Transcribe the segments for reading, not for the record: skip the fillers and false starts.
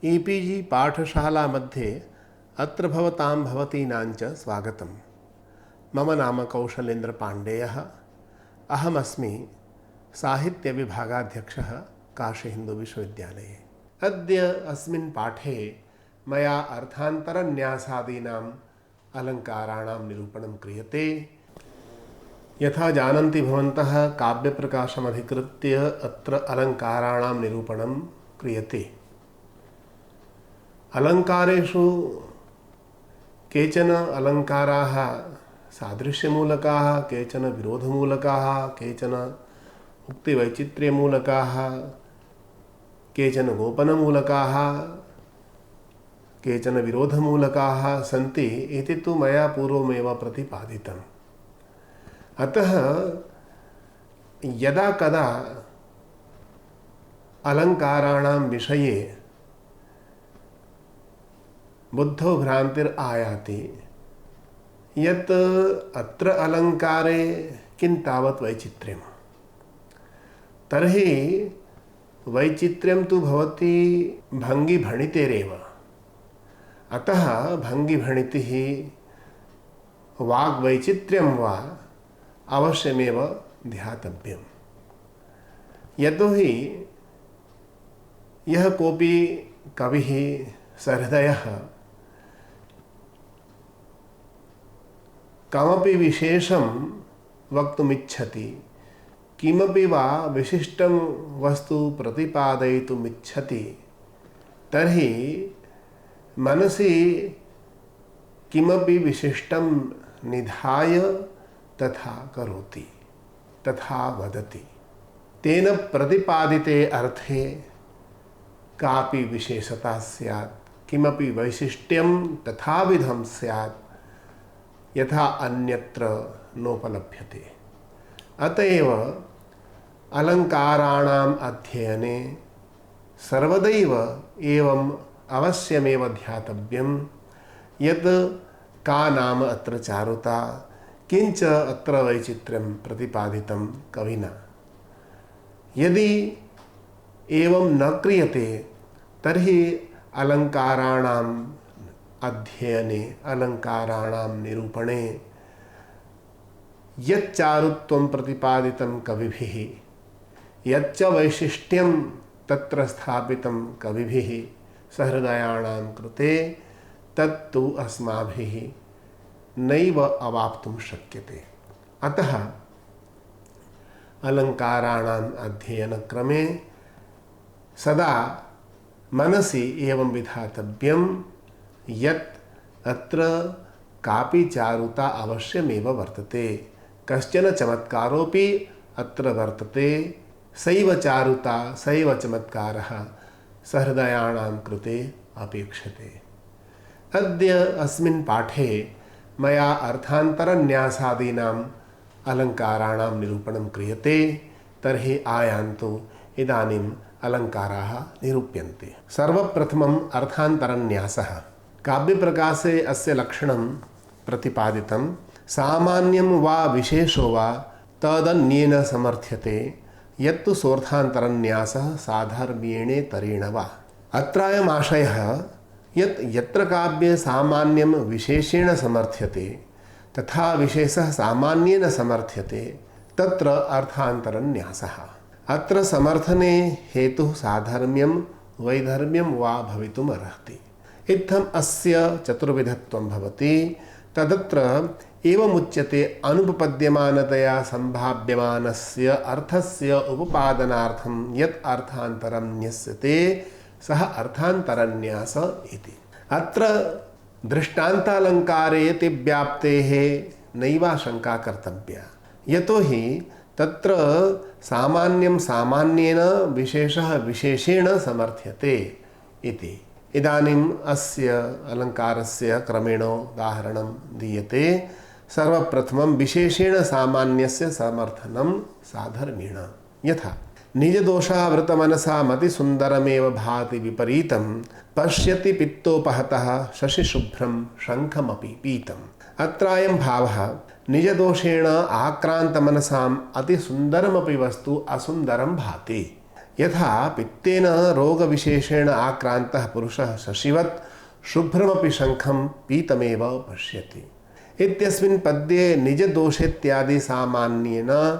E-PG पाठशाला मध्ये अत्र भवतां भवतीनाञ्च स्वागतं। मम नाम कौशलेन्द्र पाण्डेयः। अहमस्मि साहित्यविभागाध्यक्षः काशीहिन्दुविश्वविद्यालये। अद्य अस्मिन् पाठे मया अर्थान्तरन्यासादीनाम् अलङ्काराणां निरूपणं क्रियते। यथा जानन्ति भवन्तः, काव्यप्रकाशमधिकृत्य अत्र अलङ्काराणां निरूपणं क्रियते। अलङ्कारेषु केचन अलङ्काराः सादृश्यमूलकाः, केचन विरोधमूलकाः, केचन उक्तिवैचित्र्यमूलकाः, केचन गोपनमूलकाः, केचन विरोधमूलकाः सन्ति। इति तु मया पूर्वमेव प्रतिपादितम्। अतः यदा कदा अलङ्काराणां विषये बुद्धौ भ्रान्तिरायाति यत् अत्र अलङ्कारे किं तावत् वैचित्र्यं, तर्हि वैचित्र्यं तु भवति भङ्गिभणितेरेव। अतः भङ्गिभणितिः वाग्वैचित्र्यं वा अवश्यमेव ध्यातव्यं। यतोहि यः कोऽपि कविः सहृदयः कमपि विशेषं वक्तुमिच्छति, किमपि वा विशिष्टं वस्तु प्रतिपादयितुमिच्छति, तर्हि मनसि किमपि विशिष्टं निधाय तथा करोति, तथा वदति। तेन प्रतिपादिते अर्थे कापि विशेषता स्यात्, किमपि वैशिष्ट्यं तथाविधं स्यात् यथा अन्यत्र नोपलभ्यते। अतएव अलङ्काराणाम् अध्ययने सर्वदैव एवम् अवश्यमेव ध्यातव्यं यत् का नाम अत्र चारुता, किञ्च अत्र वैचित्र्यं प्रतिपादितं कविना। यदि एवं न क्रियते तर्हि अलङ्काराणाम् अध्ययने, अलङ्काराणां निरूपणे यच्चारुत्वं प्रतिपादितं कविभिः, यच्च वैशिष्ट्यं तत्र स्थापितं कविभिः सहृदयाणां कृते, तत्तु अस्माभिः नैव अवाप्तुं शक्यते। अतः अलङ्काराणाम् अध्ययनक्रमे सदा मनसि एवं विधातव्यं यत् अत्र कापि चारुता अवश्यमेव वर्तते, कश्चन चमत्कारोऽपि अत्र वर्तते। सैव चारुता, सैव चमत्कारः सहृदयाणां कृते अपेक्षते। अद्य अस्मिन् पाठे मया अर्थान्तरन्यासादीनाम् अलङ्काराणां निरूपणं क्रियते। तर्हि आयान्तु इदानीम् अलङ्काराः निरूप्यन्ते। सर्वप्रथमम् अर्थान्तरन्यासः। काव्यप्रकाशे अस्य लक्षणं प्रतिपादितं। सामान्यं वा विशेषो वा तदन्येन समर्थ्यते, यत्तु सोऽर्थान्तरन्यासः साधर्म्येणेतरेण वा। अत्रायमाशयः यत् यत्र काव्ये सामान्यं विशेषेण समर्थ्यते तथा विशेषः सामान्येन समर्थ्यते, तत्र अर्थान्तरन्यासः। अत्र समर्थने हेतुः साधर्म्यं वैधर्म्यं वा भवितुमर्हति। इत्थम् अस्य चतुर्विधत्वं भवति। तदत्र एवमुच्यते, अनुपपद्यमानतया सम्भाव्यमानस्य अर्थस्य उपपादनार्थं यत् अर्थान्तरं न्यस्यते सः अर्थान्तरन्यास इति। अत्र दृष्टान्तालङ्कारे यतिव्याप्तेः नैवाशङ्का कर्तव्या, यतोहि तत्र सामान्यं सामान्येन विशेषः विशेषेण समर्थ्यते इति। इदानीम् अस्य अलङ्कारस्य क्रमेण उदाहरणं दीयते। सर्वप्रथमं विशेषेण सामान्यस्य समर्थनं साधर्म्येण। यथा निजदोषावृतमनसा मतिसुन्दरमेव भाति विपरीतं, पश्यति पित्तोपहतः शशिशुभ्रं शङ्खमपि पीतम्। अत्रायं भावः निजदोषेण आक्रान्तमनसाम् अतिसुन्दरमपि वस्तु असुन्दरं भाति। यथा पित्तेन रोगविशेषेण आक्रान्तः पुरुषः शशिवत् शुभ्रमपि शङ्खं पीतमेव पश्यति इत्यस्मिन् पद्ये निजदोषेत्यादि सामान्येन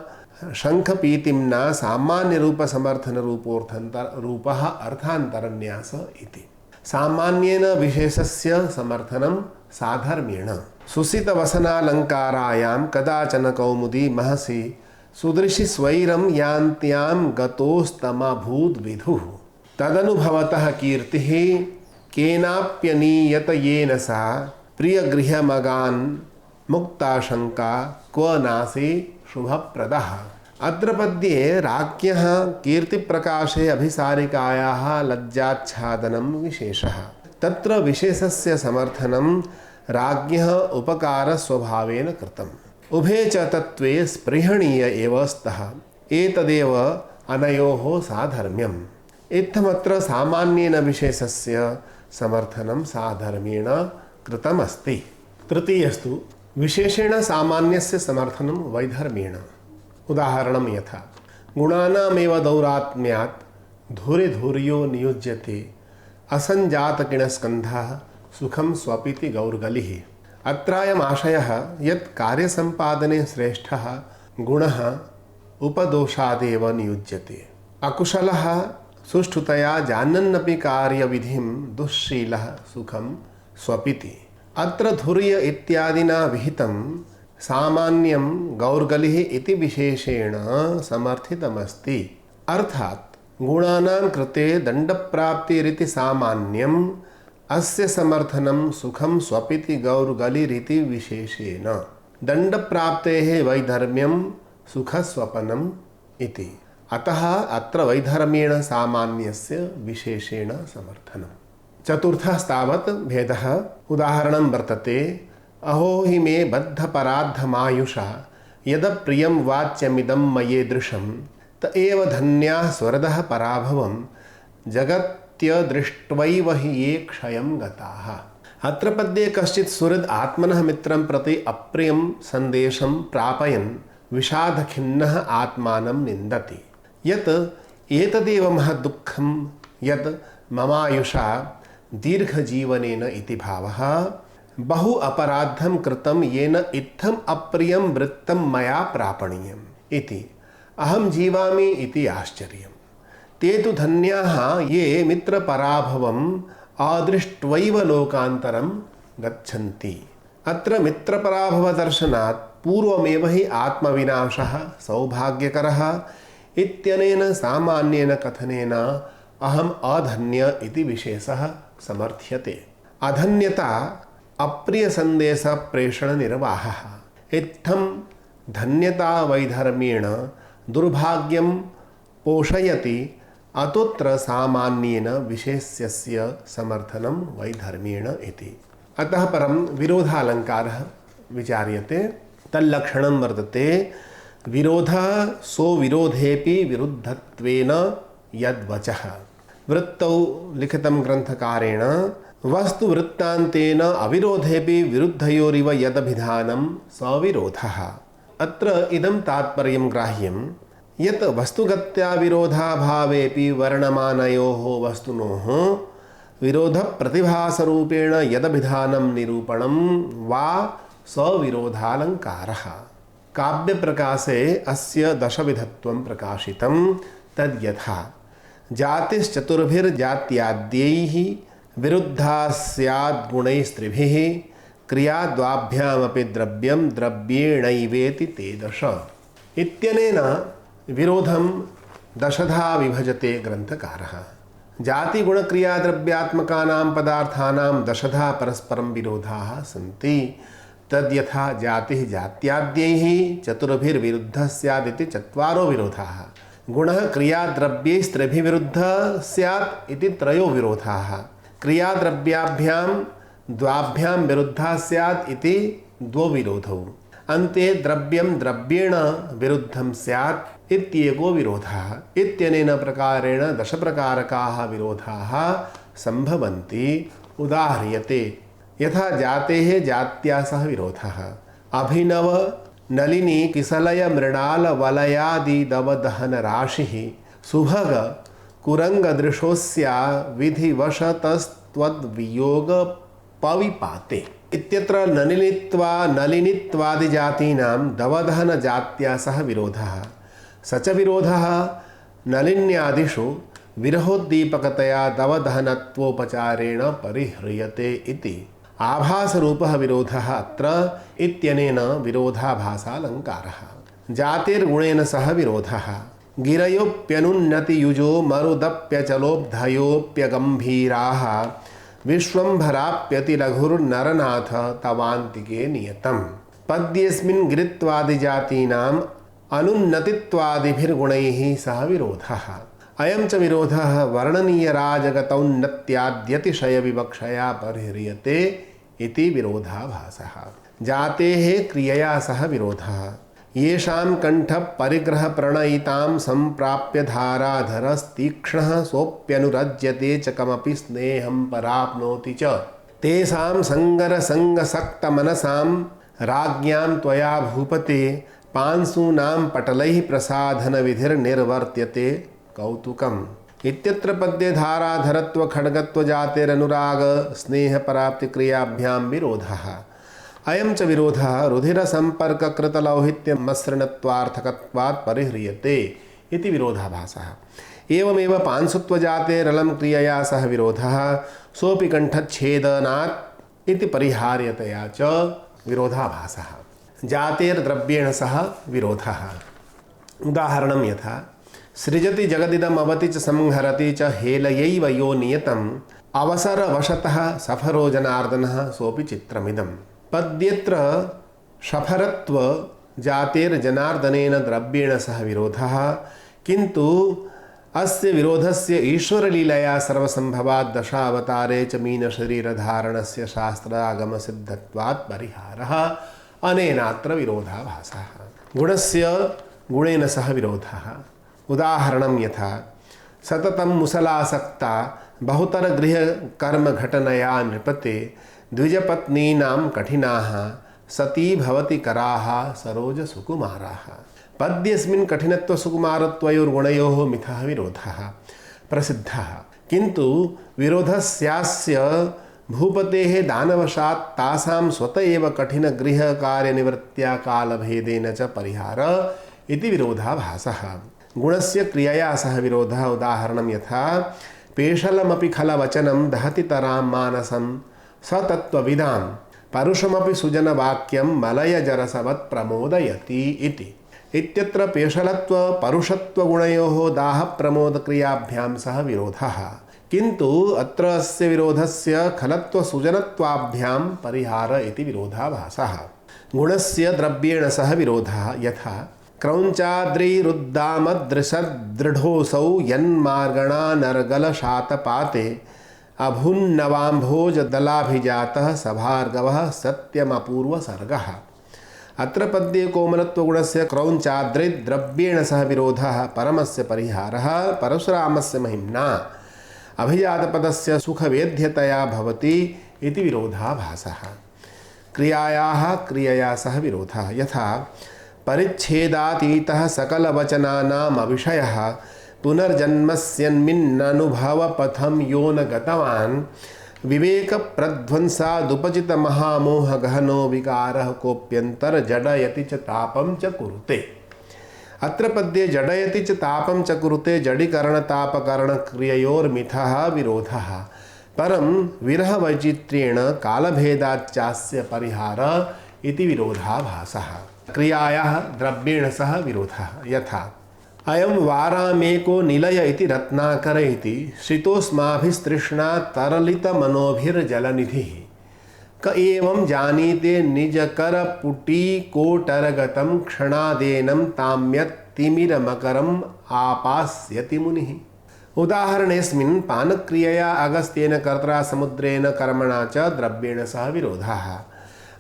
शङ्खपीतिम्ना सामान्यरूपसमर्थनरूपः अर्थान्तरन्यास इति। सामान्येन विशेषस्य समर्थनं साधर्म्येण। सुसितवसनालङ्कारायां कदाचन कौमुदी महसि सुदृशि स्वैरं यान्त्यां गतोस्तमभूद् विधुः तदनुभवतः कीर्तिः केनाप्यनीयत येन सा प्रियगृहमगान् मुक्ताशङ्का क्व नासी शुभप्रदः। अत्र पद्ये राज्ञः कीर्तिप्रकाशे अभिसारिकायाः लज्जाच्छादनं विशेषः। तत्र विशेषस्य समर्थनं राज्ञः उपकारस्वभावेन कृतम्। उभे च तत्त्वे स्पृहणीय एव स्तः। एतदेव अनयोः साधर्म्यम्। इत्थमत्र सामान्येन विशेषस्य समर्थनं साधर्म्येण कृतमस्ति। तृतीयस्तु विशेषेण सामान्यस्य समर्थनं वैधर्म्येण। उदाहरणं यथा गुणानामेव दौरात्म्यात् धूर्यो नियुज्यते असञ्जातकिणस्कन्धः सुखं स्वपिति गौर्गलिः। अत्रायम् आशयः यत् कार्यसम्पादने श्रेष्ठः गुणः उपदोषादेव नियुज्यते। अकुशलः सुष्ठुतया जानन्नपि कार्यविधिं दुःशीलः सुखं स्वपिति। अत्र धुर्य इत्यादिना विहितं सामान्यं गौर्गलिः इति विशेषेण समर्थितमस्ति। अर्थात् गुणानां कृते दण्डप्राप्तिरिति सामान्यम्, अस्य समर्थनं सुखं स्वपिति गौर्गलिरिति विशेषेण। दण्डप्राप्तेः वैधर्म्यं सुखस्वपनम् इति। अतः अत्र वैधर्म्येण सामान्यस्य विशेषेण समर्थनम्। चतुर्थस्तावत् भेदः। उदाहरणं वर्तते अहो हि मे बद्धपराद्धमायुषा यदप्रियं वाच्यमिदं मयेदृशं त एव धन्याः स्वरदः पराभवं जगत्यदृष्ट्वैव हि ये क्षयं गताः। अत्र पद्ये कश्चित् सुहृद् आत्मनः मित्रं प्रति अप्रियं सन्देशं प्रापयन् विषादखिन्नः आत्मानं निन्दति यत् एतदेव महद्दुःखं यत् ममायुषा दीर्घजीवनेन इति भावः। बहु अपराधं कृतं येन इत्थम् अप्रियं वृत्तं मया प्रापणीयम् इति अहं जीवामि इति आश्चर्यम्। ते तु धन्याः ये मित्रपराभवम् अदृष्ट्वैव लोकान्तरं गच्छन्ति। अत्र मित्रपराभवदर्शनात् पूर्वमेव हि आत्मविनाशः सौभाग्यकरः इत्यनेन सामान्येन कथनेन अहम् अधन्य इति विशेषः समर्थ्यते। अधन्यता अप्रियसन्देशप्रेषणनिर्वाहः। इत्थं धन्यता वैधर्म्येण दुर्भाग्यं पोषयति। अतोऽत्र सामान्येन विशेष्यस्य समर्थनं वैधर्म्येण इति। अतः परं विरोधालङ्कारः विचार्यते। तल्लक्षणं वर्तते विरोधः सोविरोधेऽपि विरुद्धत्वेन यद्वचः। वृत्तौ लिखितं ग्रन्थकारेण वस्तुवृत्तान्तेन अविरोधेऽपि विरुद्धयोरिव यदभिधानं सविरोधः। अत्र इदं तात्पर्यं ग्राह्यं यत् वस्तुगत्या विरोधाभावेऽपि वर्णमानयोः वस्तुनोः विरोधप्रतिभासरूपेण यदभिधानं निरूपणं वा सविरोधालङ्कारः। काव्यप्रकाशे अस्य दशविधत्वं प्रकाशितं। तद्यथा जातिश्चतुर्भिर्जात्याद्यैः विरुद्धा स्याद् गुणैस्त्रिभिः क्रियाद्वाभ्यामपि द्रव्यं द्रव्येणैवेति ते दश इत्यनेन विरोधं दशधा विभजते ग्रन्थकारः। जातिगुणक्रियाद्रव्यात्मकानां पदार्थानां दशधा परस्परं विरोधाः सन्ति। तद्यथा जातिः जात्याद्यैः चतुर्भिर्विरुद्धः स्यादिति चत्वारो विरोधाः। गुणः क्रियाद्रव्यैस्त्रिभिः विरुद्धः स्यात् इति त्रयो विरोधाः। क्रियाद्रव्याभ्यां द्वाभ्यां विरुद्धः स्यात् इति द्वौ विरोधौ। अन्ते द्रव्यं द्रव्येण विरुद्धं स्यात् इत्येको विरोधः। इत्यनेन प्रकारेण दशप्रकारकाः विरोधाः सम्भवन्ति। उदाह्रियते यथा जातेः जात्या सह विरोधः। अभिनव नलिनी किसलय मृणाल वलयादिदवदहन राशिः सुभग कुरंगदृशोस्या विधिवशतस्त्वद्वियोग पविपाते इत्यत्र नलिनित्वादिजातीनां दवदहन जात्या सह विरोधः स च विरोधः नलिन्यादिषु विरहोद्दीपकतया दवदहनत्वोपचारेण परिह्रियते इति आभासरूपः विरोधः अत्र इत्यनेन विरोधाभासालङ्कारः। जातिर्गुणेन सह विरोधः गिरयोप्यनुन्नतियुजो मरुदप्यचलोब्धयोप्यगम्भीराः विश्वम्भराप्यतिलघुर्नरनाथ तवान्तिके नियतम् पद्येऽस्मिन् गिरित्वादिजातीनाम् अनुन्नतित्वादिभिर्गुणैः सह विरोधः। अयं च विरोधः वर्णनीयराजगतौन्नत्याद्यतिशयविवक्षया परिह्रियते इति विरोधाभासः। जातेः क्रियया सह विरोधः येषां कण्ठः परिग्रहप्रणयितां सम्प्राप्य धाराधरस्तीक्ष्णः सोऽप्यनुरज्यते च कमपि स्नेहं पराप्नोति च तेषां सङ्गरसङ्गसक्तमनसां राज्ञां त्वया भूपते पांसूनां पटलैः प्रसाधनविधिर्निर्वर्त्यते कौतुकम् इत्यत्र पद्ये धाराधरत्व खड्गत्व जातेरनुराग स्नेहपराप्तिक्रियाभ्यां विरोधः। अयं च विरोधः रुधिरसम्पर्ककृतलौहित्यमसृणत्वार्थकत्वात् परिह्रियते इति विरोधाभासः। एवमेव पांसुत्वजातेरलं क्रियया सह विरोधः सोऽपि कण्ठच्छेदनात् इति परिहार्यतया च विरोधाभासः। जातेर्द्रव्येण सह विरोधः उदाहरणं यथा सृजति जगदिदमवति च संहरति च हेलयैव यो नियतम् अवसरवशतः सफरो जनार्दनः सोऽपि चित्रमिदम् पद्येऽत्र शफरत्व जातेर्जनार्दनेन द्रव्येण सह विरोधः किन्तु अस्य विरोधस्य ईश्वरलीलया सर्वसंभवात् दशावतारे च मीनशरीरधारणस्य शास्त्रागमसिद्धत्वात् परिहारः अनेनात्र विरोधाभासः। गुणस्य गुणेन सह विरोधः उदाहरणं यथा सततं मुसलासक्ता बहुतरगृहकर्मघटनया नृपते द्विजपत्नीनां कठिनाः सती भवति कराः सरोजसुकुमाराः पद्येऽस्मिन् कठिनत्वसुकुमारत्वयोर्गुणयोः मिथः विरोधः प्रसिद्धः किन्तु विरोधस्यास्य भूपतेः दानवशात् तासां स्वत एव कठिनगृहकार्यनिवृत्त्या कालभेदेन च परिहार इति विरोधाभासः। गुणस्य क्रियया सह विरोधः उदाहरणं यथा पेशलमपि खलवचनं दहति तरां मानसं सतत्त्वविदां परुषमपि सुजनवाक्यं मलयजरसवत् प्रमोदयति इति इत्यत्र पेशलत्व परुषत्वगुणयोः दाहप्रमोदक्रियाभ्यां सह विरोधः किन्तु अत्र अस्य विरोधस्य खलत्वसुजनत्वाभ्यां परिहार इति विरोधाभासः। गुणस्य द्रव्येण सह विरोधः यथा क्रौञ्चाद्रिरुद्दामदृशदृढोऽसौ यन्मार्गणा नरगलशातपाते अभुन्नवाम्भोजदलाभिजातः सभार्गवः सत्यमपूर्वसर्गः। अत्र पद्ये कोमलत्वगुणस्य क्रौञ्चाद्रिद्रव्येण सह विरोधः परमस्य परिहारः परशुरामस्य महिम्ना अभिजातपदस्य सुखवेद्यतया भवति इति विरोधाभासः। क्रियायाः क्रियया सह विरोधः यथा परिच्छेदातीतः सकलवचनानाम् अविषयः पुनर्जन्मस्यन्मिन्ननुभवपथं यो न गतवान् विवेकप्रध्वंसादुपचितमहामोहगहनो विकारः कोऽप्यन्तर्जडयति च तापं च कुरुते। अत्र पद्ये जडयति च तापं च कुरुते जडीकरणतापकरणक्रिययोर्मिथः विरोधः परं विरहवैचित्र्येण कालभेदाच्चास्य परिहार इति विरोधाभासः। क्रियायाः द्रव्येण सह विरोधः यथा अयं वारामेको निलय इति रत्नाकर इति श्रितोऽस्माभिस्तृष्णा तरलितमनोभिर्जलनिधिः क एवं जानीते निजकरपुटीकोटरगतं क्षणादेनं ताम्यत्तिमिरमकरम् आपास्यति मुनिः। उदाहरणेऽस्मिन् पानक्रियया अगस्त्येन कर्त्रा समुद्रेण कर्मणा च द्रव्येण सह विरोधः।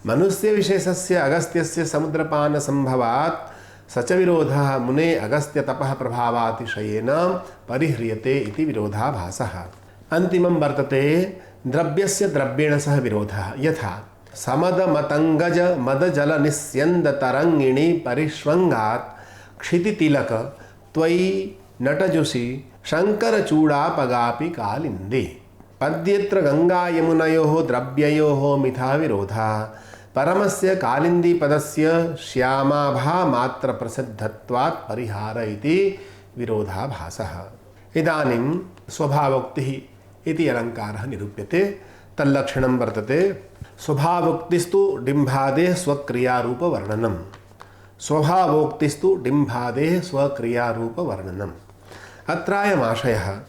मनुष्यविशेषस्य अगस्त्यस्य समुद्रपानसम्भवात् स च विरोधः मुने अगस्त्यतपः प्रभावातिशयेन परिह्रियते इति विरोधाभासः। अन्तिमं वर्तते द्रव्यस्य द्रव्येण सह विरोधः यथा समदमतङ्गज मदजलनिस्यन्दतरङ्गिणी परिष्वङ्गात् क्षितितिलक त्वयि नटजुषि शङ्करचूडापगापि कालिन्दे। पद्यत्र गङ्गायमुनयोः द्रव्ययोः मिथा विरोधः परमस्य कालिन्दीपदस्य श्यामाभामात्रप्रसिद्धत्वात् परिहार इति विरोधाभासः। इदानीं स्वभावोक्तिः इति अलङ्कारः निरूप्यते। तल्लक्षणं वर्तते स्वभावोक्तिस्तु डिम्भादेः स्वक्रियारूपवर्णनम्। स्वभावोक्तिस्तु डिम्भादेः स्वक्रियारूपवर्णनम्। अत्रायमाशयः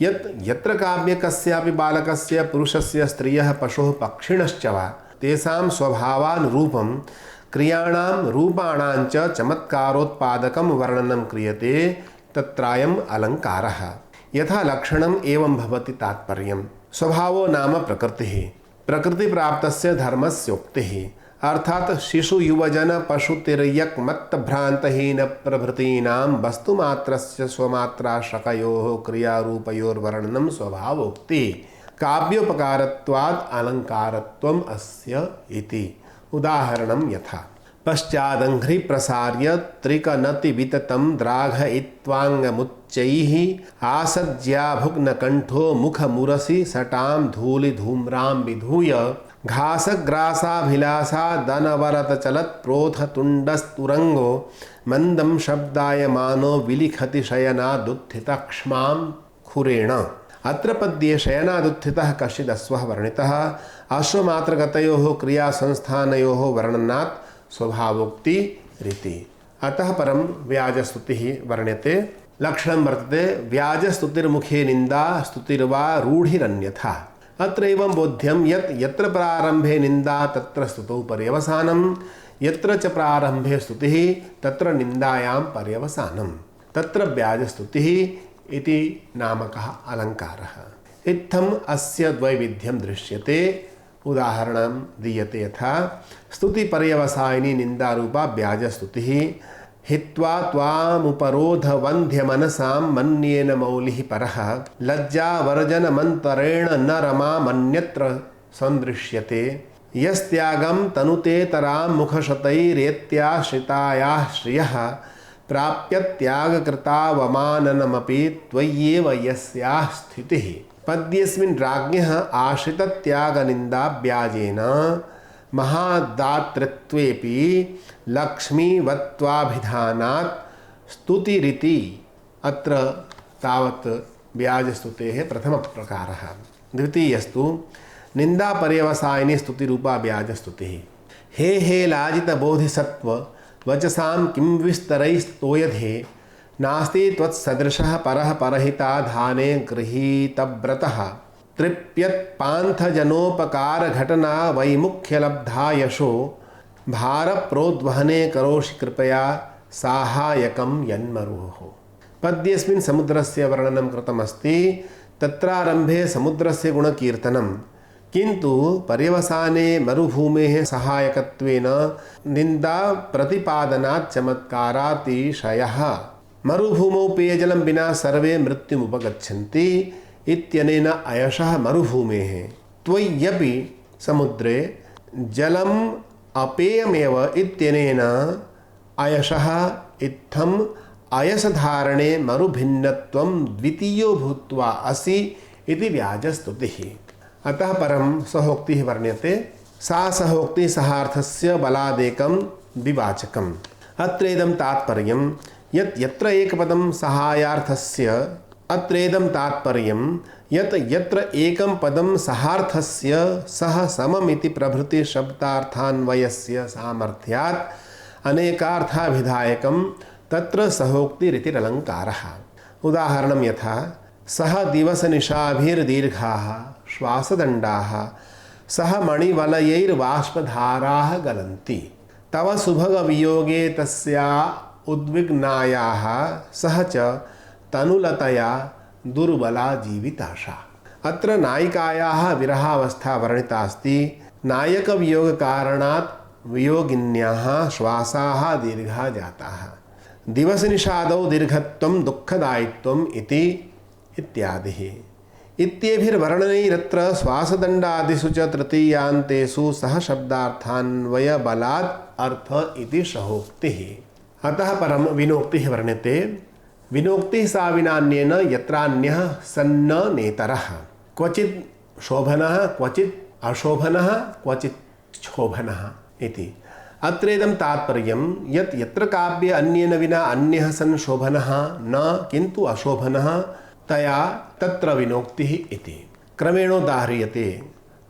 यत् यत्र काव्ये कस्यापि बालकस्य पुरुषस्य स्त्रियः पशोः पक्षिणश्च वा तेषां स्वभावानुरूपं क्रियाणां रूपाणां च चमत्कारोत्पादकं वर्णनं क्रियते तत्रायम् अलङ्कारः। यथा लक्षणम् एवं भवति तात्पर्यं। स्वभावो नाम प्रकृतिः। प्रकृतिप्राप्तस्य धर्मस्योक्तिः अर्थात शिशु युवजन पशुतिर्यक् मत्तभ्रान्तहीन प्रभृतीनां वस्तुमात्रस्य स्वमात्राश्रकयोः क्रियारूपयोर्वर्णनं स्वभावोक्ति। काव्योपकारत्वात् अलङ्कारत्वम् अस्य इति। उदाहरणं यथा पश्चादङ्घ्रि प्रसार्य त्रिकनतिविततं द्राघयित्वाङ्गमुच्चैः आसज्याभुग्नकण्ठो मुखमुरसि सटां धूलिधूम्रां विधूय घासग्रासाभिलाषादनवरतचलत्प्रोथतुण्डस्तुरङ्गो मन्दं शब्दायमानो विलिखति शयनादुत्थितक्ष्मां खुरेण। अत्र पद्ये शयनादुत्थितः कश्चिदश्वः वर्णितः। अश्वमात्रगतयोः क्रियासंस्थानयोः वर्णनात् स्वभावोक्ति रीति। अतः परं व्याजस्तुतिः वर्ण्यते। लक्षणं वर्तते व्याजस्तुतिर्मुखे निन्दा स्तुतिर्वा रूढिरन्यथा। अत्र एवं बोध्यं यत् यत्र प्रारम्भे निन्दा तत्र स्तुतौ पर्यवसानं, यत्र च प्रारम्भे स्तुतिः तत्र निन्दायां पर्यवसानं। तत्र व्याजस्तुतिः इति नामकः अलङ्कारः। इत्थम् अस्य द्वैविध्यं दृश्यते। उदाहरणं दीयते यथा स्तुतिपर्यवसायिनी निन्दारूपा व्याजस्तुतिः हित्वा त्वामुपरोधवन्ध्यमनसां मन्येन मौलिः परः लज्जावर्जनमन्तरेण न रमामन्यत्र सन्दृश्यते यस्त्यागं तनुतेतरां मुखशतैरेत्याश्रितायाः श्रियः प्राप्यत्यागकृतावमाननमपि त्वय्येव यस्याः स्थितिः। पद्येऽस्मिन् राज्ञः आश्रितत्यागनिन्दाव्याजेन महादातृत्वेपि लक्ष्मीवत्वाभिधानात् स्तुतिरिति। अत्र तावत् व्याजस्तुतेः प्रथमप्रकारः। द्वितीयस्तु निन्दापर्यवसायिनी स्तुतिरूपा व्याजस्तुतिः। हे हे लाजितबोधिसत्व वचसां किं विस्तरैस्तोयधे नास्ति त्वत्सदृशः परः परहिताधाने गृहीतव्रतः तृप्यत्पान्थजनोपकारघटना वैमुख्यलब्धा यशो भारप्रोद्वहने करोषि कृपया साहाय्यकं यन्मरुः। पद्येऽस्मिन् समुद्रस्य वर्णनं कृतमस्ति। तत्रारम्भे समुद्रस्य गुणकीर्तनं, किन्तु पर्यवसाने मरुभूमेः सहायकत्वेन निन्दाप्रतिपादनात् चमत्कारातिशयः। मरुभूमौ पेयजलं विना सर्वे मृत्युमुपगच्छन्ति इत्यनेन अयशः मरुभूमेः त्वय्यपि समुद्रे जलम् अपेयमेव इत्यनेन अयशः इत्थम् अयसधारणे मरुभिन्नत्वं द्वितीयो भूत्वा असि इति व्याजस्तुतिः। अतः परं सहोक्तिः वर्ण्यते। सा सहोक्तिः सहार्थस्य बलादेकं द्विवाचकम्। अत्रेदं तात्पर्यं यत् यत्र एकपदं सहायार्थस्य अत्रेदं तात्पर्यं यत् यत्र एकं पदं सहार्थस्य सह सममिति प्रभृति शब्दार्थान्वयस्य सामर्थ्यात् अनेकार्थाभिधायकं तत्र सहोक्तिरितिरलङ्कारः। उदाहरणं यथा सह दिवसनिशाभिर्दीर्घाः श्वासदण्डाः सह मणिवलयैर्बाष्पधाराः गलन्ति तव सुभगवियोगे तस्या उद्विग्नायाः सह च तनुलतया दुर्बला जीविताशा। अत्र नायिकायाः विरहावस्था वर्णिता अस्ति। नायकवियोगकारणात् वियोगिन्याः श्वासाः दीर्घा जाताः। दिवसनिषादौ दीर्घत्वं दुःखदायित्वम् इति इत्यादिः। इत्येभिर्वर्णनैरत्र श्वासदण्डादिषु च तृतीयान्तेषु सह शब्दार्थान्वयबलात् अर्थ इति सहोक्तिः। अतः परं विनोक्तिः वर्ण्यते। विनोक्तिः सा विनान्येन यत्रान्यः सन्न नेतरः। क्वचित् शोभनः, क्वचित् अशोभनः, क्वचित् क्षोभनः इति। अत्रेदं तात्पर्यं यत् यत्र काव्ये अन्येन विना अन्यः सन् शोभनः न किन्तु अशोभनः तया तत्र विनोक्तिः इति। क्रमेणोदाह्रियते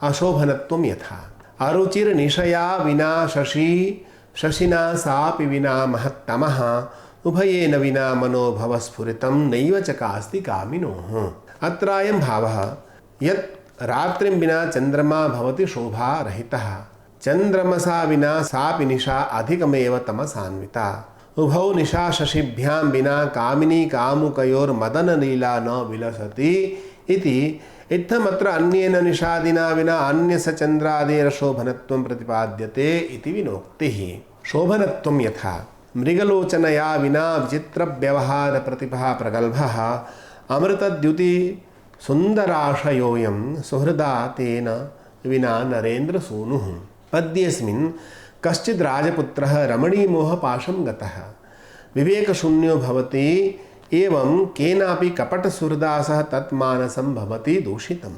अशोभनत्वं यथा अरुचिर्निशया विना शशी, शशिना सापि विना महत्तमः, उभयेन विना मनोभवस्फुरितं नैव चकास्ति कामिनोः। अत्रायं भावः यत् रात्रिं विना चन्द्रमा भवति शोभारहितः, चन्द्रमसा विना सापि निशा अधिकमेव तमसान्विता, उभौ निशा शशिभ्यां विना कामिनी कामुकयोर्मदनलीला न विलसति इति। इत्थमत्र अन्येन निषादिना विना अन्यस्य चन्द्रादेरशोभनत्वं प्रतिपाद्यते इति विनोक्तिः। शोभनत्वं यथा मृगलोचनया विना विचित्रव्यवहारप्रतिभा प्रगल्भः, अमृतद्युति सुन्दराशयोऽयं सुहृदा तेन विना नरेन्द्रसूनुः। पद्येऽस्मिन् कश्चिद् राजपुत्रः रमणीमोहपाशं गतः विवेकशून्यो भवति, एवं केनापि कपटसुहृदा सह तत्मानसं भवति दूषितं,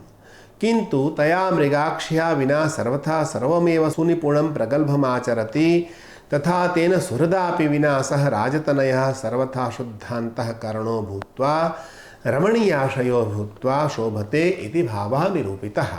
किन्तु तया मृगाक्ष्या विना सर्वथा सर्वमेव सुनिपुणं प्रगल्भमाचरति, तथा तेन सुहृदापि विना सह राजतनयः सर्वथा शुद्धान्तःकरणो भूत्वा रमणीयाशयो भूत्वा शोभते इति भावः निरूपितः।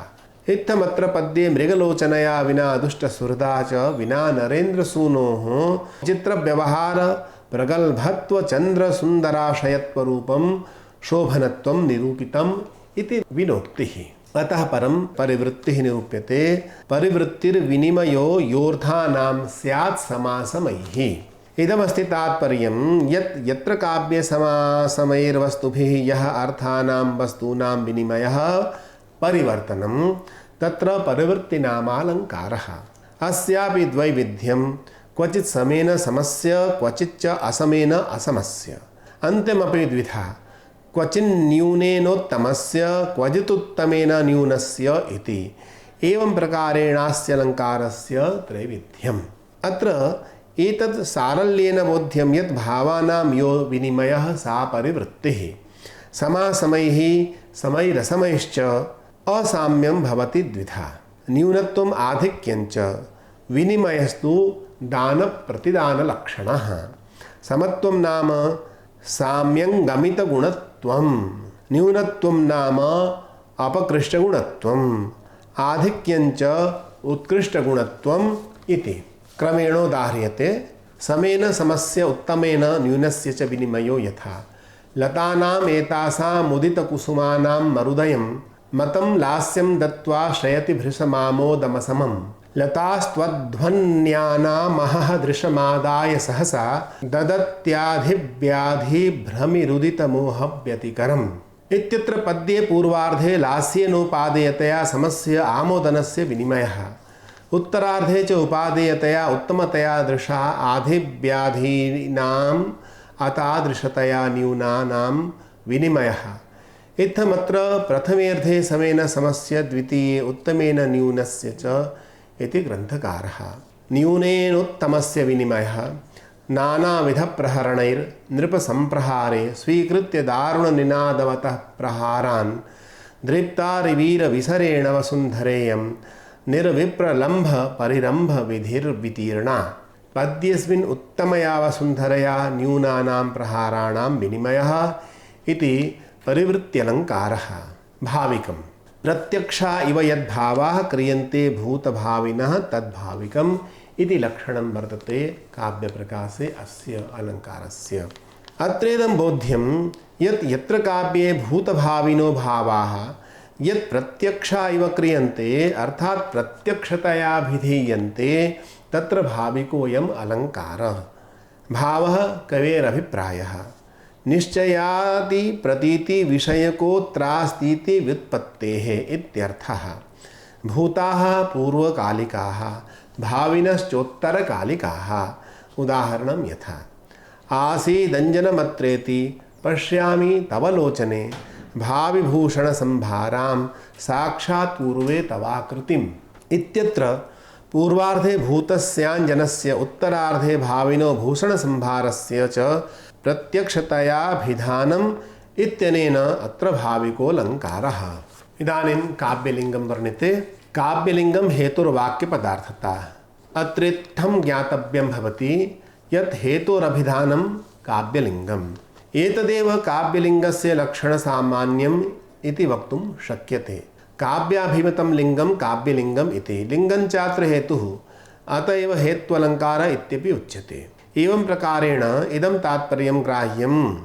इत्थमत्र पद्ये मृगलोचनया विना दुष्टसुहृदा च विना नरेन्द्रसूनोः चित्रव्यवहार प्रगल्भत्व चन्द्रसुन्दराशयत्वरूपं शोभनत्वं निरूपितम् इति विनोक्तिः। अतः परं परिवृत्तिः निरूप्यते। परिवृत्तिर्विनिमयो योऽर्थानां स्यात् समासमैः। इदमस्ति तात्पर्यं यत् यत्र काव्ये समासमैर्वस्तुभिः यः अर्थानां वस्तूनां विनिमयः परिवर्तनं तत्र परिवृत्तिनामालङ्कारः। अस्यापि द्वैविध्यं, क्वचित् समेन समस्य क्वचिच्च असमेन असमस्य, अन्त्यमपि द्विधा, क्वचिन्न्यूनेनोत्तमस्य क्वचिदुत्तमेन न्यूनस्य इति। एवं प्रकारेणास्य अलङ्कारस्य त्रैविध्यम्। अत्र एतत् सारल्येन बोध्यं यत् भावानां यो विनिमयः सा परिवृत्तिः। समासमैः समैरसमैश्च असाम्यं भवति द्विधा, न्यूनत्वम् आधिक्यञ्च, विनिमयस्तु दानप्रतिदानलक्षणः। समत्वं नाम साम्यङ्गमितगुणत्वं, न्यूनत्वं नाम अपकृष्टगुणत्वम्, आधिक्यञ्च उत्कृष्टगुणत्वम् इति। क्रमेणोदाह्रियते। समेन समस्य उत्तमेन न्यूनस्य च विनिमयो यथा लतानाम् एतासामुदितकुसुमानां मरुदयं मतं लास्यं दत्त्वा श्रयति भृशमामोदमसमं, लतास्त्वध्वन्यानामहः दृशमादाय सहसा ददत्याधिव्याधिभ्रमिरुदितमोहव्यतिकरम्। इत्यत्र पद्ये पूर्वार्धे लास्येनोपादेयतया समस्य आमोदनस्य विनिमयः, उत्तरार्धे च उपादेयतया उत्तमतया दृशा आधिव्याधीनाम् अतादृशतया न्यूनानां विनिमयः। इत्थमत्र प्रथमेऽर्धे समेन समस्य, द्वितीये उत्तमेन न्यूनस्य च इति ग्रन्थकारः। न्यूनेनोत्तमस्य विनिमयः नानाविधप्रहरणैर्नृपसम्प्रहारे स्वीकृत्य दारुणनिनादवतः प्रहारान् दृप्तारिवीरविसरेण वसुन्धरेयं निर्विप्रलम्भ परिरम्भ विधिर्वितीर्णा। पद्येऽस्मिन् उत्तमया वसुन्धरया न्यूनानां प्रहाराणां विनिमयः इति परिवृत्त्यलङ्कारः। भाविकं प्रत्यक्षा इव यद्भावाः क्रियन्ते भूतभाविनः तद्भाविकम् इति लक्षणं वर्तते काव्यप्रकाशे अस्य अलङ्कारस्य। अत्रेदं बोध्यं यत् यत्र काव्ये भूतभाविनो भावाः यत् प्रत्यक्षा इव क्रियन्ते अर्थात् प्रत्यक्षतया भिधीयन्ते तत्र भाविकोऽयम् अलङ्कारः। भावः कवेरभिप्रायः निश्चयादि प्रतीति विषयकोऽत्रास्तीति व्युत्पत्तेः इत्यर्थः। भूताः पूर्वकालिकाः, भाविनश्चोत्तरकालिकाः। उदाहरणं यथा आसीदञ्जनमत्रेति पश्यामि तव लोचने भाविभूषणसंभारां साक्षात् पूर्वे तवाकृतिम्। इत्यत्र पूर्वार्धे भूतस्याञ्जनस्य उत्तरार्धे भाविनो भूषणसंभारस्य च प्रत्यक्षतयाभिधानम् इत्यनेन अत्र भाविकोऽलङ्कारः। इदानीं काव्यलिङ्गं वर्ण्यते। काव्यलिङ्गं हेतुर्वाक्यपदार्थता। अत्रेत्थं ज्ञातव्यं भवति यत् हेतोरभिधानं काव्यलिङ्गम्। एतदेव काव्यलिङ्गस्य लक्षणसामान्यम् इति वक्तुं शक्यते। काव्याभिमतं लिङ्गं काव्यलिङ्गम् इति। लिङ्गं चात्र हेतुः, अत एव हेत्वलङ्कार इत्यपि उच्यते। एवं प्रकारेण इदं तात्पर्यं ग्राह्यं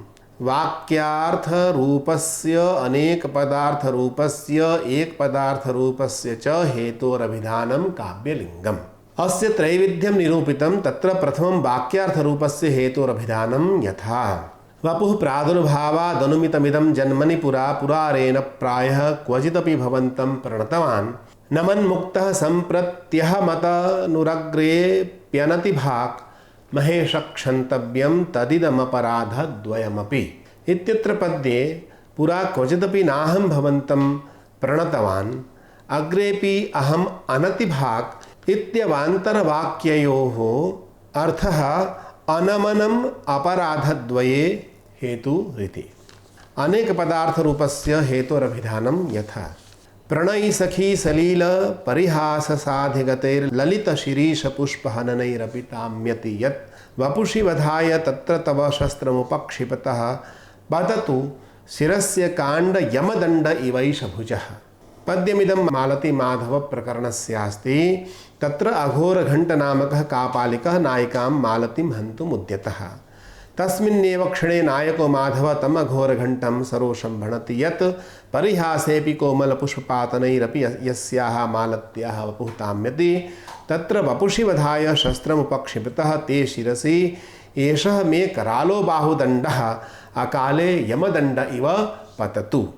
वाक्यार्थरूपस्य अनेकपदार्थरूपस्य एकपदार्थरूपस्य च हेतोरभिधानं काव्यलिङ्गम्। अस्य त्रैविध्यं निरूपितं। तत्र प्रथमं वाक्यार्थरूपस्य हेतोरभिधानं यथा वपुः प्रादुर्भावादनुमितमिदं जन्मनि पुरा पुरारेण प्रायः क्वचिदपि भवन्तं प्रणतवान् नमन्मुक्तः सम्प्रत्यहमतनुरग्रेऽप्यनति भाक् महेशक्षन्तव्यं तदिदमपराधद्वयमपि। इत्यत्र पद्ये पुरा क्वचिदपि नाहं भवन्तं प्रणतवान् अग्रेपि अहम् अनतिभाक् इत्यवान्तरवाक्ययोः अर्थः अनमनम् अपराधद्वये हेतुरिति। अनेकपदार्थरूपस्य हेतोरभिधानं यथा प्रणयि सखी सलील परिहाससाधिगतैर्ललितशिरीषपुष्पहननैरपि ताम्यति यत् वपुषि वधाय तत्र तव शस्त्रमुपक्षिपतः पततु शिरस्य काण्ड यमदण्ड इवैष भुजः। पद्यमिदं मालती माधव प्रकरणस्यास्ति। तत्र अघोरघण्टनामकः कापालिकः नायिकां मालतीं हन्तुम् उद्यतः। तस्मिन्नेव क्षणे नायको माधव तम् अघोरघण्टं सरोषं भणति यत् परिहासेऽपि कोमलपुष्पपातनैरपि यस्याः मालत्याः वपुः ताम्यति तत्र वपुषि वधाय शस्त्रमुपक्षिपतः ते शिरसि एषः मे करालो बाहुदण्डः अकाले यमदण्ड इव पततु।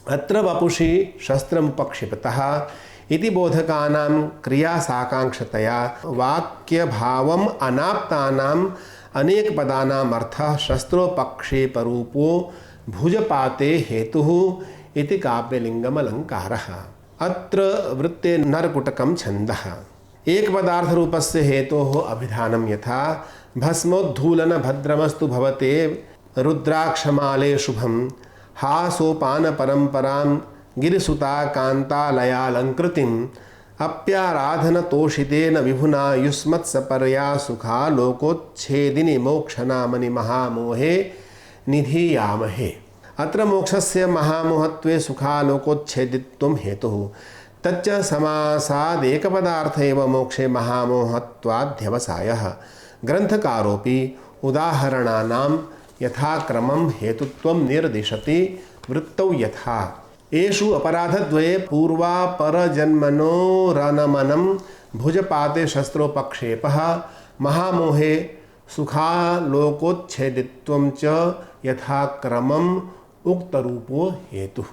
अत्र वपुषि शस्त्रमुपक्षिपतः इति बोधकानां क्रियासाकाङ्क्षतया वाक्यभावम् अनाप्तानाम् अनेकपदानाम् अर्थः शस्त्रोपक्षेपरूपो भुजपाते हेतुः इति काव्यलिङ्गमलङ्कारः। अत्र वृत्ते नरकुटकं छन्दः। एकपदार्थरूपस्य हेतोः अभिधानं यथा भस्मोद्धूलन भद्रमस्तु भवते रुद्राक्षमाले शुभं हा सोपानपरम्परां गिरिसुता कान्तालयालङ्कृतिम् अप्याराधनतोषितेन विभुना युष्मत्सपर्या सुखा लोकोच्छेदिनि मोक्षनामनि महामोहे निधीयामहे। अत्र मोक्षस्य महामोहत्वे सुखालोकोच्छेदित्वं हेतुः। तच्च समासादेकपदार्थ एव मोक्षे महामोहत्वाध्यवसायः। ग्रन्थकारोऽपि उदाहरणानां यथाक्रमं हेतुत्वं निर्दिशति। वृत्तौ यथा एषु अपराधद्वये पूर्वापरजन्मनोरनमनं भुजपाते शस्त्रोपक्षेपः महामोहे सुखालोकोच्छेदित्वं च यथाक्रमम् उक्तरूपो हेतुः।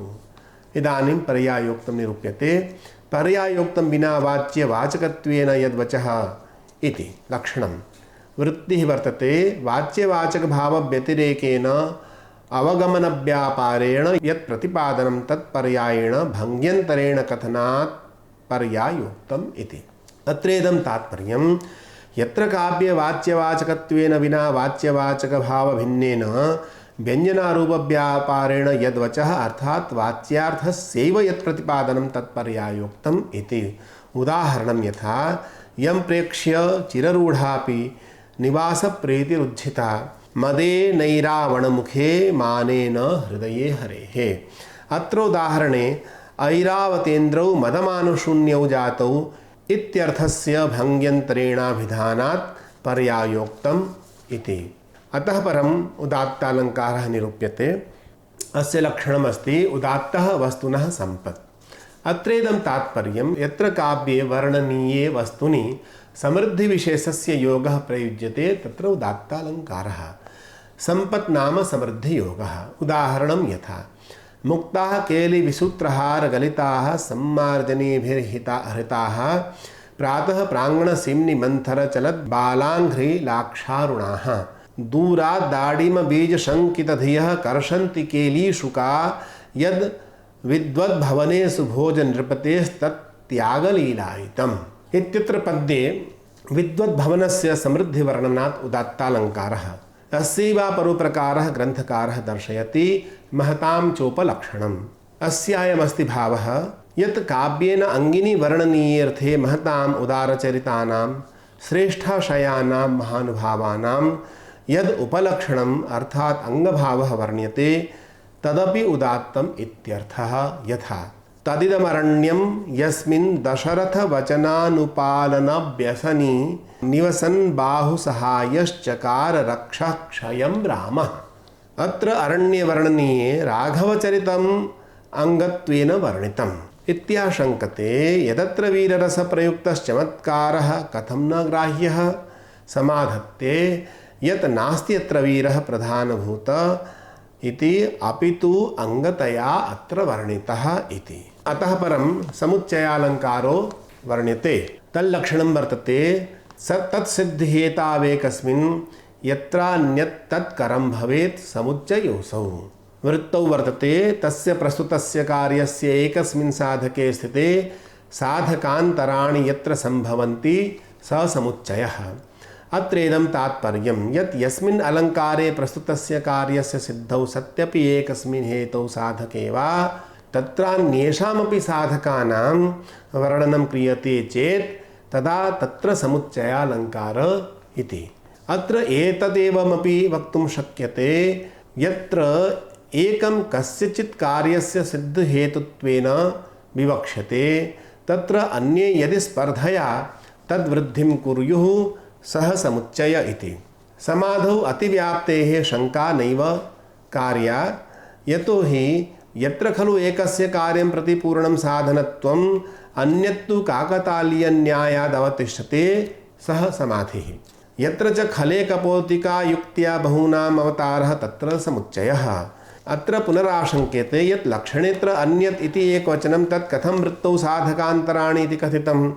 इदानीं पर्यायोक्तं निरूप्यते। पर्यायोक्तं विना वाच्यवाचकत्वेन यद्वचः इति लक्षणं। वृत्तिः वर्तते वाच्यवाचकभावव्यतिरेकेन अवगमनव्यापारेण यत् प्रतिपादनं तत्पर्यायेण भङ्ग्यन्तरेण कथनात् पर्यायोक्तम् इति। अत्रेदं तात्पर्यं यत्र काव्ये वाच्यवाचकत्वेन विना वाच्यवाचकभावभिन्नेन व्यञ्जनारूपव्यापारेण यद्वचः अर्थात् वाच्यार्थस्यैव यत् प्रतिपादनं तत्पर्यायोक्तम् इति। उदाहरणं यथा यं प्रेक्ष्य चिररूढापि निवासप्रीतिरुज्झिता मदे नैरावणमुखे मानेन हृदये हरेः। अत्र उदाहरणे ऐरावतेन्द्रौ मदमानुशून्यौ जातौ इत्यर्थस्य भङ्ग्यन्तरेणाभिधानात् पर्यायोक्तम् इति। अतः परम् उदात्तालङ्कारः निरूप्यते। अस्य लक्षणमस्ति उदात्तः वस्तुनः सम्पत्। अत्रेदं तात्पर्यं यत्र काव्ये वर्णनीये वस्तुनि समृद्धिविशेषस्य योगः प्रयुज्यते तत्र उदात्तालङ्कारः। सम्पत् नाम समृद्धियोगः। उदाहरणं यथा मुक्ताः केलिविसूत्रहारगलिताः सम्मार्जनीभिर्हृताः प्रातः प्राङ्गणसिम्निमन्थरचलद्बालाङ्घ्रिलाक्षारुणाः दूराद्दाडिमबीजशङ्कितधियः कर्षन्ति केलीशुका यद् विद्वद्भवने सुभोजनृपतेस्तत्त्यागलीलायितम्। इत्यत्र पद्ये विद्वद्भवनस्य समृद्धिवर्णनात् उदात्तालङ्कारः। अस्यैव परोप्रकारः ग्रन्थकारः दर्शयति महतां चोपलक्षणम्। अस्यायमस्ति भावः यत् काव्येन अङ्गिनी वर्णनीयेऽर्थे महताम् उदारचरितानां श्रेष्ठाशयानां महानुभावानां यद् उपलक्षणम् अर्थात् अङ्गभावः वर्ण्यते तदपि उदात्तम् इत्यर्थः। यथा तदिदमरण्यं यस्मिन् दशरथ वचनानुपालनव्यसनी निवसन् बाहुसहायश्चकार रक्षः क्षयं रामः। अत्र अरण्यवर्णनीये राघवचरितम् अंगत्वेन वर्णितम् इत्याशंकते। यदत्र वीररसप्रयुक्तश्चमत्कारः कथं न ग्राह्यः समाधत्ते यत् नास्ति अत्र वीरः प्रधानभूत इति अपितु अंगतया अत्र वर्णितः इति। अतः परं समुच्चयालंकारो वर्ण्यते। तल्लक्षणं वर्तते तत्सिद्ध्येतावेकस्मिन् यत्रान्यत् तत्करं भवेत् समुच्चयोऽसौ। वृत्तौ वर्तते तस्य प्रस्तुतस्य कार्यस्य एकस्मिन् साधके स्थिते साधकान्तराणि यत्र सम्भवन्ति स समुच्चयः। अत्रेदं तात्पर्यं यत् यस्मिन् अलङ्कारे प्रस्तुतस्य कार्यस्य सिद्धौ सत्यपि एकस्मिन् हेतौ साधके वा तत्रान्येषामपि साधकानां वर्णनं क्रियते चेत् तदा तत्र समुच्चयालङ्कार इति। अत्र एतदेवमपि वक्तुं शक्यते यत्र एकं कस्यचित् कार्यस्य सिद्धहेतुत्वेन विवक्ष्यते तत्र अन्ये यदि स्पर्धया तद्वृद्धिं कुर्युः सः समुच्चय इति। समाधौ अतिव्याप्तेः शङ्का नैव कार्या यतो हि यत्र खलु एकस्य कार्यं प्रतिपूर्णं साधनत्वम् अन्यत्तु काकतालीयन्यायादवतिष्ठते सः समाधिः। यत्र च खले कपोतिका युक्त्या बहूनाम् अवतारः तत्र समुच्चयः। अत्र पुनराशङ्क्यते यत् लक्षणेत्र अन्यत् इति एकवचनं तत् कथं वृत्तौ साधकान्तराणि इति कथितं।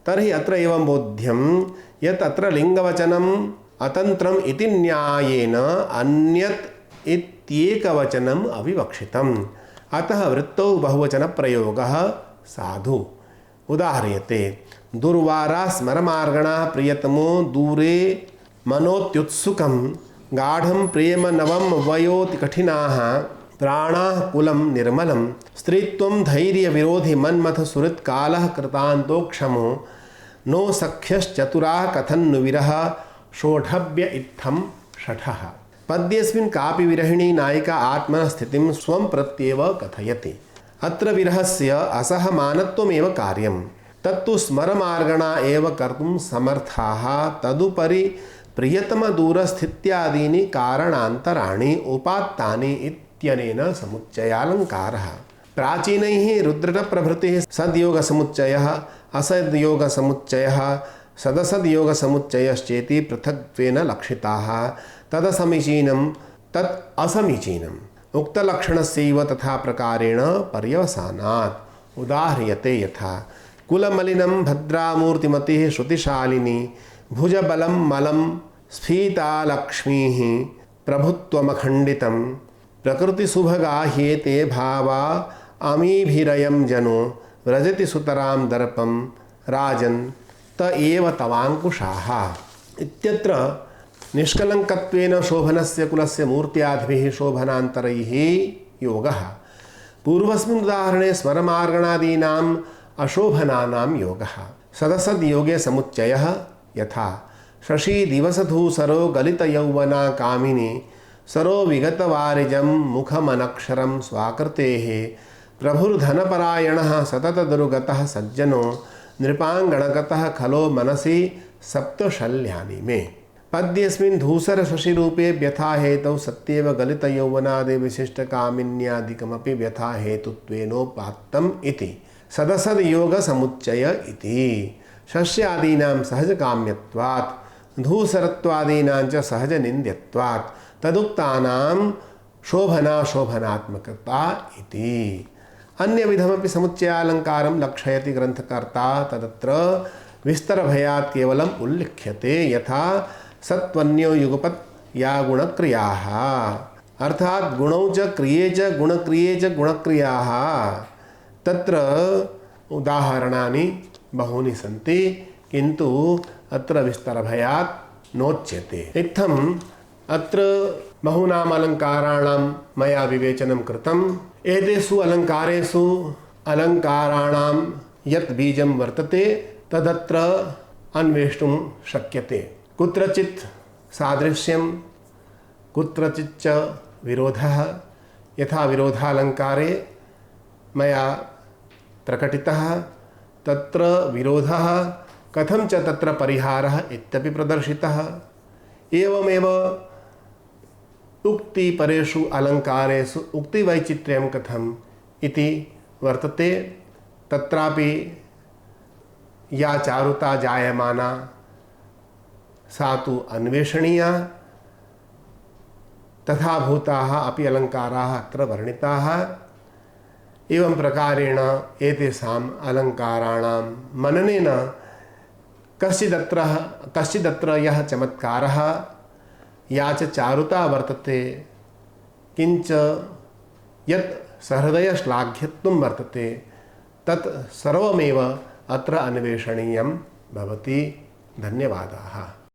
तर्हि अत्र एवं बोध्यं यत् अत्र लिङ्गवचनम् अतन्त्रम् इति न्यायेन अन्यत् इत्येकवचनम् अविवक्षितम्। अतः वृत्तौ बहुवचनप्रयोगः साधु। उदाह्रियते दुर्वारा स्मरमार्गणा प्रियतमो दूरे मनोत्युत्सुकं गाढं प्रेम नवं वयोति कठिनाः प्राणाः कुलं निर्मलं स्त्रीत्वं धैर्य विरोधि मन्मथ सुहृत् कालः कृतान्तो क्षमो नो सख्यश्चतुराः कथन्नु विरह शोढव्य इत्थं षठः। पद्येऽस्मिन् कापि विरहिणी नायिका आत्मनः स्थितिं स्वं प्रत्येव कथयति। अत्र विरहस्य असहमानत्वमेव कार्यं तत्तु स्मरमार्गणा एव कर्तुं समर्थाः। तदुपरि प्रियतमदूरस्थित्यादीनि कारणान्तराणि उपात्तानि इत्यनेन समुच्चयालङ्कारः। प्राचीनैः रुद्रप्रभृतिः सद्योगसमुच्चयः असद्योगसमुच्चयः सदसद्योगसमुच्चयश्चेति पृथक्त्वेन लक्षिताः। तदसमीचीनं तत् असमीचीनम् उक्तलक्षणस्यैव तथा प्रकारेण पर्यवसानात्। उदाह्रियते यथा कुलमलिनं भद्रामूर्तिमतिः श्रुतिशालिनी भुजबलं मलं स्फीता लक्ष्मीः प्रभुत्वमखण्डितं प्रकृतिसुभगा ह्येते भावा अमीभिरयं जनो व्रजति सुतरां दर्पं राजन् त एव तवाङ्कुशाः। इत्यत्र निष्कलङ्कत्वेन शोभनस्य कुलस्य मूर्त्यादिभिः शोभनान्तरैः योगः। पूर्वस्मिन् उदाहरणे स्मरमार्गणादीनाम् अशोभनानां योगः। सदसद्योगे समुच्चयः यथा शशी दिवसधूसरो गलितयौवना कामिनी सरो विगतवारिजं मुखमनक्षरं स्वाकृतेः प्रभुर्धनपरायणः सततदुर्गतः सज्जनो नृपाङ्गणगतः खलो मनसि सप्तशल्यानि मे। पद्येऽस्मिन् धूसर शशिरूपे व्यथा हेतौ सत्येव गलितयौवनादि विशिष्टकामिन्यादिकमपि व्यथा हेतुत्वेनोपात्तम् इति सदसद्योगसमुच्चय इति। शस्यादीनां सहजकाम्यत्वात् धूसरत्वादीनां च सहजनिन्द्यत्वात् तदुक्तानां शोभनाशोभनात्मकता इति। अन्यविधमपि समुच्चयालङ्कारं लक्षयति ग्रन्थकर्ता तदत्र विस्तरभयात् केवलम् उल्लिख्यते। यथा सत्वन्यो युगपत् या गुणक्रियाः अर्थात् गुणौ च क्रिये च गुणक्रिये च गुणक्रियाः। तत्र उदाहरणानि बहूनि सन्ति किन्तु अत्र विस्तरभयात् नोच्यते। इत्थं अत्र बहूनाम् अलङ्काराणां मया विवेचनं कृतम्। एतेषु अलङ्कारेषु अलङ्काराणां यत् बीजं वर्तते तदत्र अन्वेष्टुं शक्यते। कुत्रचित् सादृश्यं, कुत्रचित् च विरोधः। यथा विरोधालङ्कारे मया प्रकटितः, तत्र विरोधः कथं च तत्र परिहारः इत्यपि प्रदर्शितः। एवमेव उक्तिपरेषु अलङ्कारेषु उक्तिवैचित्र्यं कथम् इति वर्तते। तत्रापि या चारुता जायमाना सा तु अन्वेषणीया। तथा भूताः अपि अलङ्काराः अत्र वर्णिताः। एवं प्रकारेण एतेषाम् अलङ्काराणां मननेन कश्चिदत्र यः चमत्कारः, या च चारुता वर्तते, किञ्च यत् सहृदयश्लाघ्यत्वं वर्तते, तत् सर्वमेव अत्र अन्वेषणीयं भवति। धन्यवादाः।